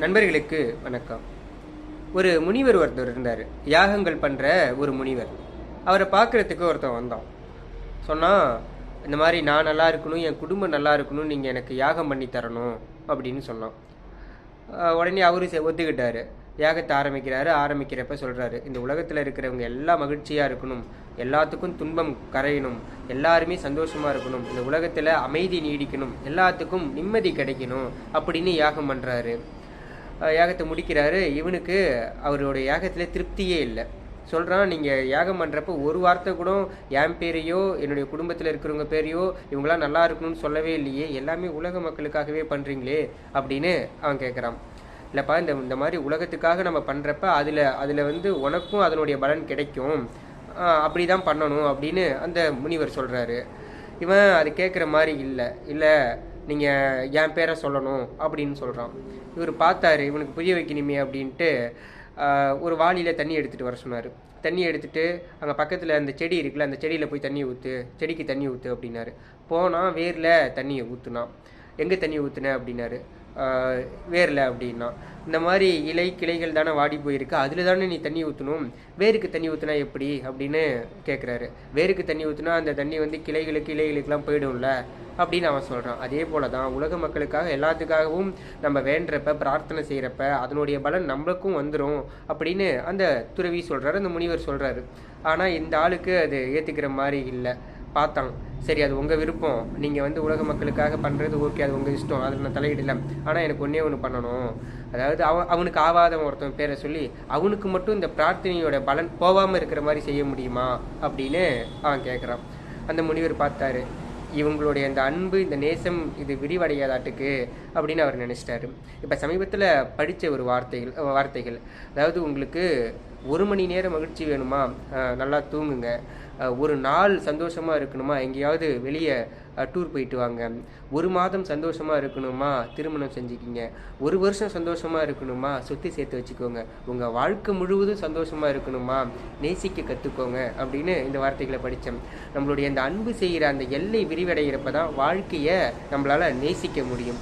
நண்பர்களுக்கு வணக்கம். ஒரு முனிவர் ஒருத்தர் இருந்தார். யாகங்கள் பண்ணுற ஒரு முனிவர். அவரை பார்க்குறதுக்கு ஒருத்தன் வந்தான். சொன்னால், இந்த மாதிரி நான் நல்லா இருக்கணும், என் குடும்பம் நல்லா இருக்கணும், நீங்கள் எனக்கு யாகம் பண்ணி தரணும் அப்படின்னு சொன்னான். உடனே அவரு ஒத்துக்கிட்டாரு. யாகத்தை ஆரம்பிக்கிறப்ப சொல்கிறாரு, இந்த உலகத்தில் இருக்கிறவங்க எல்லாம் மகிழ்ச்சியாக இருக்கணும், எல்லாத்துக்கும் துன்பம் கரையணும், எல்லாருமே சந்தோஷமாக இருக்கணும், இந்த உலகத்தில் அமைதி நீடிக்கணும், எல்லாத்துக்கும் நிம்மதி கிடைக்கணும் அப்படின்னு யாகம் பண்ணுறாரு. யாகத்தை முடிக்கிறாரு. இவனுக்கு அவருடைய யாகத்தில் திருப்தியே இல்லை. சொல்கிறான், நீங்கள் யாகம் பண்ணுறப்ப ஒரு வார்த்தை கூட என் பேரையோ என்னுடைய குடும்பத்தில் இருக்கிறவங்க பேரையோ இவங்களாம் நல்லா இருக்கணும்னு சொல்லவே இல்லையே, எல்லாமே உலக மக்களுக்காகவே பண்ணுறீங்களே அப்படின்னு அவன் கேட்குறான். இல்லைப்பா, இந்த மாதிரி உலகத்துக்காக நம்ம பண்ணுறப்ப அதில் உனக்கும் அதனுடைய பலன் கிடைக்கும், அப்படி தான் பண்ணணும் அப்படின்னு அந்த முனிவர் சொல்கிறாரு. இவன் அது கேட்குற மாதிரி இல்லை நீங்கள் என் பேரை சொல்லணும் அப்படின்னு சொல்கிறான். இவர் பார்த்தாரு, இவனுக்கு புரிய வைக்கணுமே அப்படின்ட்டு ஒரு வாளியில் தண்ணி எடுத்துகிட்டு வர சொன்னார். தண்ணி எடுத்துகிட்டு அங்கே பக்கத்தில் அந்த செடி இருக்குல்ல, அந்த செடியில் போய் தண்ணி ஊற்று, செடிக்கு தண்ணி ஊற்று அப்படின்னாரு. போனால் வேரில் தண்ணியை ஊற்றுனான். எங்கே தண்ணி ஊற்றுன அப்படின்னாரு. வேரில் அப்படின்னா, இந்த மாதிரி இலை கிளைகள் தானே வாடி போயிருக்கு, அதில் தானே நீ தண்ணி ஊற்றணும், வேருக்கு தண்ணி ஊற்றுனா எப்படி அப்படின்னு கேட்குறாரு. வேருக்கு தண்ணி ஊற்றுனா அந்த தண்ணி இலைகளுக்கெல்லாம் போயிடும்ல அப்படின்னு அவன் சொல்கிறான். அதே போல தான் உலக மக்களுக்காக எல்லாத்துக்காகவும் நம்ம வேண்டுறப்ப பிரார்த்தனை செய்கிறப்ப அதனுடைய பலன் நம்மளுக்கும் வந்துடும் அப்படின்னு அந்த துறவி சொல்கிறாரு, அந்த முனிவர் சொல்கிறாரு. ஆனால் இந்த ஆளுக்கு அது ஏற்றுக்கிற மாதிரி இல்லை. பார்த்தான், சரி அது உங்கள் விருப்பம், நீங்கள் உலக மக்களுக்காக பண்ணுறது ஓகே, அது உங்கள் இஷ்டம், அதில் நான் தலையிடல. ஆனால் எனக்கு ஒன்றே ஒன்று பண்ணணும், அதாவது அவனுக்கு ஆவாதவன் ஒருத்தன் பேரை சொல்லி அவனுக்கு மட்டும் இந்த பிரார்த்தனையோட பலன் போகாமல் இருக்கிற மாதிரி செய்ய முடியுமா அப்படின்னு அவன் கேட்குறான். அந்த முனிவர் பார்த்தாரு, இவங்களுடைய இந்த அன்பு, இந்த நேசம் இது விரிவடையாதாட்டுக்கு அப்படின்னு அவர் நினச்சிட்டாரு. இப்போ சமீபத்தில் படித்த ஒரு வார்த்தைகள், அதாவது உங்களுக்கு 1 மணி நேரம் மகிழ்ச்சி வேணுமா, நல்லா தூங்குங்க. ஒரு நாள் சந்தோஷமாக இருக்கணுமா, எங்கேயாவது வெளியே டூர் போயிட்டு வாங்க. 1 மாதம் சந்தோஷமாக இருக்கணுமா, திருமணம் செஞ்சுக்கிங்க. 1 வருஷம் சந்தோஷமாக இருக்கணுமா, சொத்து சேர்த்து வச்சுக்கோங்க. உங்கள் வாழ்க்கை முழுவதும் சந்தோஷமாக இருக்கணுமா, நேசிக்க கற்றுக்கோங்க அப்படின்னு இந்த வார்த்தைகளை படித்தேன். நம்மளுடைய அந்த அன்பு செய்கிற அந்த எல்லை விரிவடைகிறப்ப தான் வாழ்க்கையை நம்மளால் நேசிக்க முடியும்.